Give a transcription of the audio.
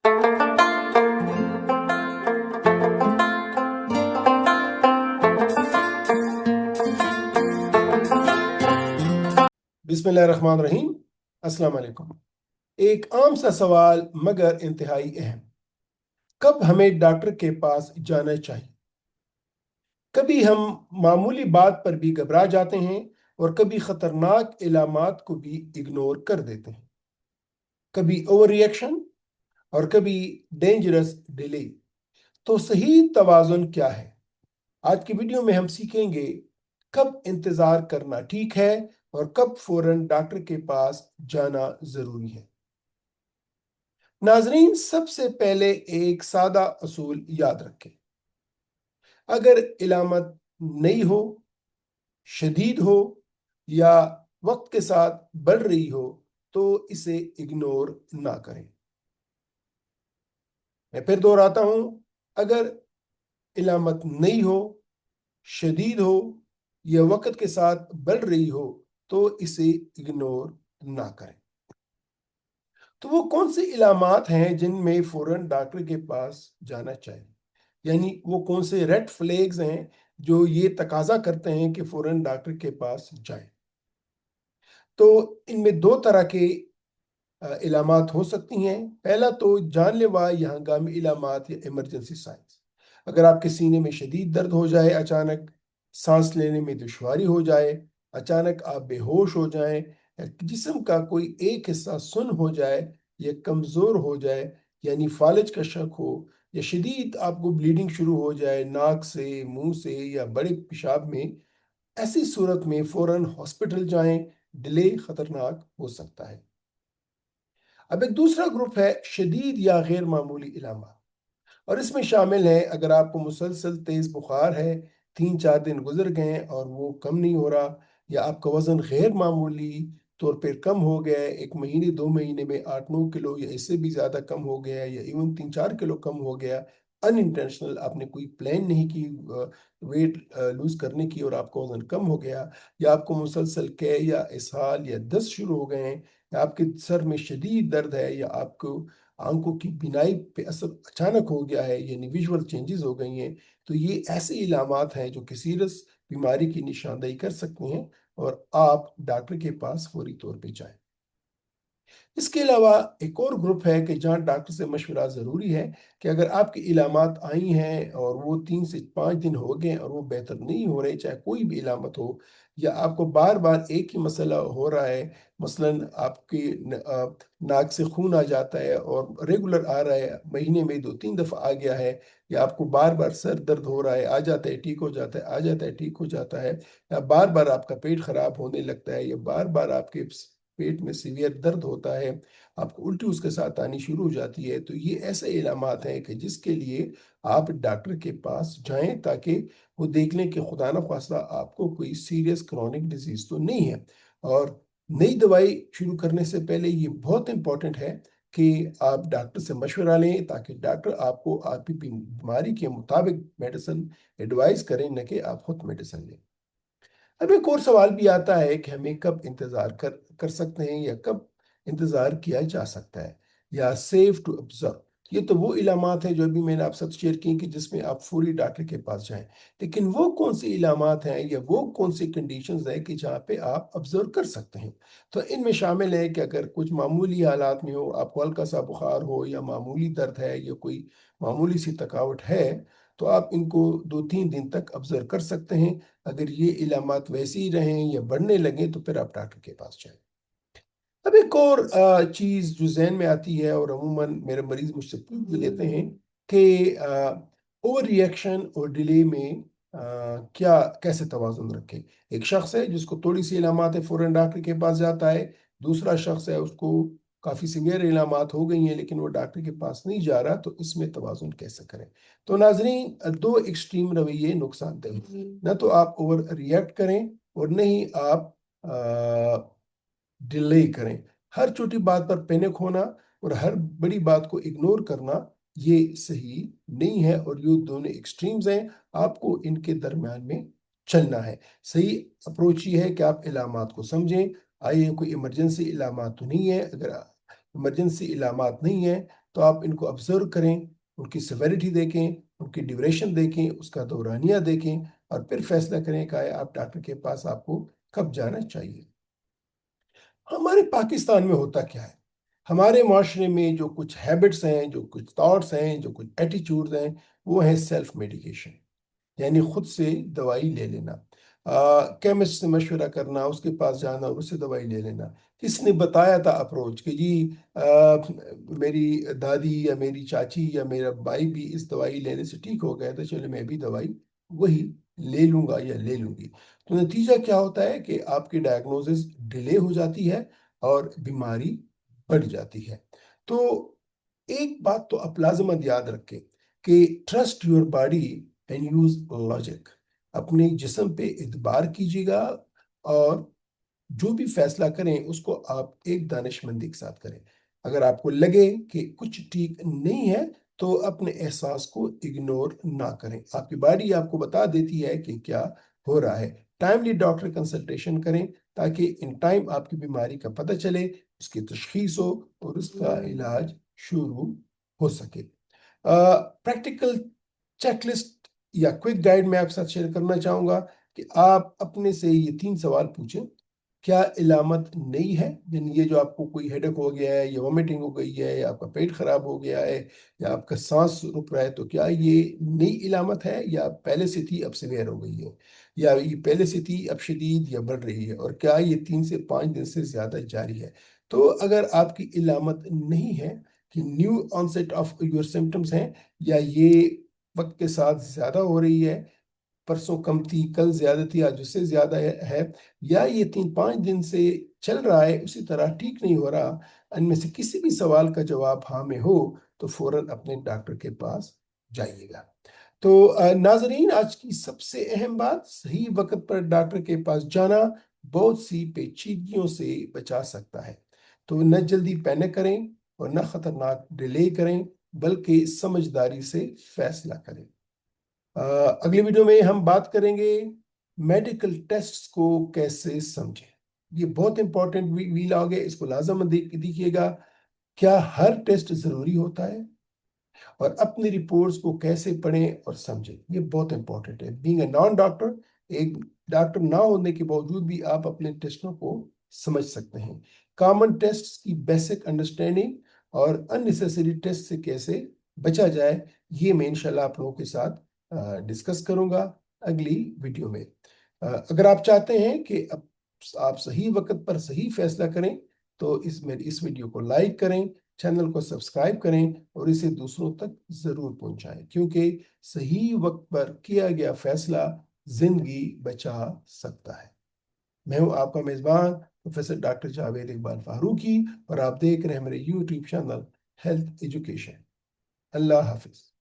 बिस्मिल्लाहिर्रहमानिर्रहीम। अस्सलाम वालेकुम। एक आम सा सवाल मगर इंतहाई अहम। कब हमें डॉक्टर के पास जाना चाहिए? कभी हम मामूली बात पर भी घबरा जाते हैं और कभी खतरनाक इलामात को भी इग्नोर कर देते हैं। कभी ओवर रिएक्शन और कभी डेंजरस डिले। तो सही तवाज़ुन क्या है? आज की वीडियो में हम सीखेंगे कब इंतज़ार करना ठीक है और कब फौरन डॉक्टर के पास जाना ज़रूरी है। नाजरीन, सबसे पहले एक सादा असूल याद रखें। अगर इलामत नई हो, शदीद हो या वक्त के साथ बढ़ रही हो तो इसे इग्नोर ना करें। मैं फिर दोहराता हूं, अगर इलामत नई हो, शदीद हो या वक्त के साथ बढ़ रही हो तो इसे इग्नोर ना करें। तो वो कौन सी इलामात हैं जिनमें फौरन डॉक्टर के पास जाना चाहिए, यानी वो कौन से रेड फ्लैग्स हैं जो ये तकाजा करते हैं कि फौरन डॉक्टर के पास जाएं। तो इनमें दो तरह के इलामात हो सकती हैं। पहला तो जानलेवा या हंगामी इलामात या इमरजेंसी साइंस। अगर आपके सीने में शदीद दर्द हो जाए, अचानक सांस लेने में दुश्वारी हो जाए, अचानक आप बेहोश हो जाएं, या जिस्म का कोई एक हिस्सा सुन्न हो जाए या कमज़ोर हो जाए, यानी फालिज का शक हो, या शदीद आपको ब्लीडिंग शुरू हो जाए नाक से, मुंह से या बड़े पेशाब में, ऐसी सूरत में फौरन हॉस्पिटल जाएं। डिले खतरनाक हो सकता है। अब एक दूसरा ग्रुप है शदीद या गैर मामूली इलामा, और इसमें शामिल है अगर आपको मुसलसल तेज बुखार है, 3-4 दिन गुजर गए और वो कम नहीं हो रहा, या आपका वजन गैर मामूली तौर पर कम हो गया है, 1 महीने 2 महीने में 8-9 किलो या इससे भी ज़्यादा कम हो गया है, या इवन 3-4 किलो कम हो गया, अनइंटेंशनल, आपने कोई प्लान नहीं की वेट लूज करने की और आपका वजन कम हो गया, या आपको मुसलसल कै या इसहाल या दस्त शुरू हो गए हैं, या आपके सर में शदीद दर्द है, या आपको आंखों की बीनाई पे असर अचानक हो गया है, यानी विजुअल चेंजेस हो गई हैं, तो ये ऐसे इलामात हैं जो कि सीरियस बीमारी की निशानदेही कर सकते हैं और आप डॉक्टर के पास फौरी तौर पे जाएं। इसके अलावा एक और ग्रुप है कि जहाँ डॉक्टर से मशवरा ज़रूरी है कि अगर आपकी इलामात आई हैं और वो 3 से 5 दिन हो गए और वो बेहतर नहीं हो रहे, चाहे कोई भी इलामत हो, या आपको बार बार एक ही मसला हो रहा है, मसलन आपकी नाक से खून आ जाता है और रेगुलर आ रहा है, महीने में 2-3 दफ़ा आ गया है, या आपको बार बार सर दर्द हो रहा है, आ जाता है ठीक हो जाता है, आ जाता है ठीक हो जाता है, या बार बार आपका पेट खराब होने लगता है, या बार बार आपके पेट में सीवियर दर्द होता है, आपको उल्टी उसके साथ आनी शुरू हो जाती है, तो ये ऐसे इलामात हैं कि जिसके लिए आप डॉक्टर के पास जाएं ताकि वो देख लें कि खुदा न खास्ता आपको कोई सीरियस क्रॉनिक डिजीज तो नहीं है। और नई दवाई शुरू करने से पहले ये बहुत इंपॉर्टेंट है कि आप डॉक्टर से मशवरा लें ताकि डॉक्टर आपको आपकी बीमारी के मुताबिक मेडिसिन एडवाइस करें, न कि आप खुद मेडिसिन लें। अब एक और सवाल भी आता है कि हमें कब इंतज़ार कर कर सकते हैं या कब इंतज़ार किया जा सकता है, या सेफ टू ऑब्जर्व। ये तो वो इलामात हैं जो अभी मैंने आप साथ शेयर की कि जिसमें आप फौरी डॉक्टर के पास जाएं, लेकिन वो कौन सी इलामात हैं या वो कौन सी कंडीशंस हैं कि जहाँ पे आप ऑब्जर्व कर सकते हैं। तो इनमें शामिल है कि अगर कुछ मामूली हालात में हो, आपको हल्का सा बुखार हो या मामूली दर्द है या कोई मामूली सी थकावट है, तो आप इनको 2-3 दिन तक ऑब्जर्व कर सकते हैं। अगर ये इलामात वैसे ही रहें या बढ़ने लगें तो फिर आप डॉक्टर के पास जाएं। अब एक और चीज़ जो जहन में आती है और अमूमन मेरे मरीज मुझसे पूछ भी लेते हैं कि ओवर रिएक्शन और डिले में क्या कैसे तवाज़ुन रखें। एक शख्स है जिसको थोड़ी सी इलामात है, फ़ौरन डॉक्टर के पास जाता है। दूसरा शख्स है उसको काफ़ी सीवियर इलामात हो गई हैं लेकिन वो डॉक्टर के पास नहीं जा रहा, तो इसमें तवाज़ुन कैसे करें। तो नाजरीन, दो एक्सट्रीम रवैये नुकसानदेह हैं। न तो आप ओवर रिएक्ट करें और न ही आप डिले करें। हर छोटी बात पर पैनिक होना और हर बड़ी बात को इग्नोर करना ये सही नहीं है, और ये दोनों एक्सट्रीम्स हैं। आपको इनके दरम्यान में चलना है। सही अप्रोच ये है कि आप इलामात को समझें। आइए कोई इमरजेंसी इलामात तो नहीं है, अगर इमरजेंसी इलामात नहीं है تو آپ ان کو آبزرو کریں، ان کی سیویرٹی دیکھیں، ان کی ڈیوریشن دیکھیں، اس کا دورانیہ دیکھیں، اور پھر فیصلہ کریں کہ آپ ڈاکٹر کے پاس آپ کو کب جانا چاہیے۔ ہمارے پاکستان میں ہوتا کیا ہے؟ ہمارے معاشرے میں جو کچھ ہیبٹس ہیں، جو کچھ تھاٹس ہیں، جو کچھ ایٹیچیوڈز ہیں، وہ ہیں سیلف میڈیکیشن، یعنی خود سے دوائی لے لینا، کیمسٹ سے مشورہ کرنا، اس کے پاس جانا اور اس سے دوائی لے لینا۔ کس نے بتایا تھا اپروچ کہ جی میری دادی یا میری چاچی یا میرا بھائی بھی اس دوائی لینے سے ٹھیک ہو گیا، تو چلو میں بھی دوائی وہی لے لوں گا یا لے لوں گی۔ تو نتیجہ کیا ہوتا ہے کہ آپ کی ڈائگنوزس ڈیلے ہو جاتی ہے اور بیماری بڑھ جاتی ہے۔ تو ایک بات تو آپ لازمت یاد رکھیں کہ trust your body and use logic, اپنے جسم پہ اعتبار کیجیے گا، اور جو بھی فیصلہ کریں اس کو آپ ایک دانش مندی کے ساتھ کریں۔ اگر آپ کو لگے کہ کچھ ٹھیک نہیں ہے تو اپنے احساس کو اگنور نہ کریں، آپ کی باڈی آپ کو بتا دیتی ہے کہ کیا ہو رہا ہے۔ ٹائملی ڈاکٹر کنسلٹیشن کریں تاکہ ان ٹائم آپ کی بیماری کا پتہ چلے، اس کی تشخیص ہو اور اس کا علاج شروع ہو سکے۔ پریکٹیکل چیک لسٹ یا کوئک گائیڈ میں آپ کے ساتھ شیئر کرنا چاہوں گا کہ آپ اپنے سے یہ 3 سوال پوچھیں۔ کیا علامت نئی ہے؟ یعنی یہ جو آپ کو کوئی ہیڈک ہو گیا ہے، یا وومیٹنگ ہو گئی ہے، یا آپ کا پیٹ خراب ہو گیا ہے، یا آپ کا سانس رک رہا ہے، تو کیا یہ نئی علامت ہے یا پہلے سے تھی اب سیویئر ہو گئی ہے، یا یہ پہلے سے تھی اب شدید یا بڑھ رہی ہے، اور کیا یہ 3 سے 5 دن سے زیادہ جاری ہے؟ تو اگر آپ کی علامت نہیں ہے کہ نیو آنسیٹ آف یور سمٹمز ہیں، یا یہ وقت کے ساتھ زیادہ ہو رہی ہے، پرسوں کم تھی، کل زیادہ تھی، آج اس سے زیادہ ہے، یا یہ 3-5 دن سے چل رہا ہے اسی طرح ٹھیک نہیں ہو رہا، ان میں سے کسی بھی سوال کا جواب ہاں میں ہو تو فوراً اپنے ڈاکٹر کے پاس جائیے گا۔ تو ناظرین، آج کی سب سے اہم بات، صحیح وقت پر ڈاکٹر کے پاس جانا بہت سی پیچیدگیوں سے بچا سکتا ہے۔ تو نہ جلدی پینک کریں اور نہ خطرناک ڈیلے کریں، بلکہ سمجھداری سے فیصلہ کریں۔ اگلی ویڈیو میں ہم بات کریں گے میڈیکل ٹیسٹ کو کیسے سمجھیں۔ یہ بہت امپورٹنٹ ویلاگ ہے، اس کو لازم دیکھیے گا۔ کیا ہر ٹیسٹ ضروری ہوتا ہے؟ اور اپنی رپورٹس کو کیسے پڑھیں اور سمجھیں، یہ بہت امپورٹنٹ ہے۔ بینگ اے نان ڈاکٹر، ایک ڈاکٹر نہ ہونے کے باوجود بھی آپ اپنے ٹیسٹوں کو سمجھ سکتے ہیں۔ کامن ٹیسٹ کی بیسک انڈرسٹینڈنگ اور ان نیسیسری ٹیسٹ سے کیسے بچا جائے، یہ میں انشاءاللہ آپ لوگوں کے ساتھ ڈسکس کروں گا اگلی ویڈیو میں۔ اگر آپ چاہتے ہیں کہ آپ صحیح وقت پر صحیح فیصلہ کریں تو اس ویڈیو کو لائک کریں، چینل کو سبسکرائب کریں، اور اسے دوسروں تک ضرور پہنچائیں، کیونکہ صحیح وقت پر کیا گیا فیصلہ زندگی بچا سکتا ہے۔ میں ہوں آپ کا میزبان پروفیسر ڈاکٹر جاوید اقبال فاروقی، اور آپ دیکھ رہے ہیں میرے یوٹیوب چینل ہیلتھ ایجوکیشن۔ اللہ حافظ۔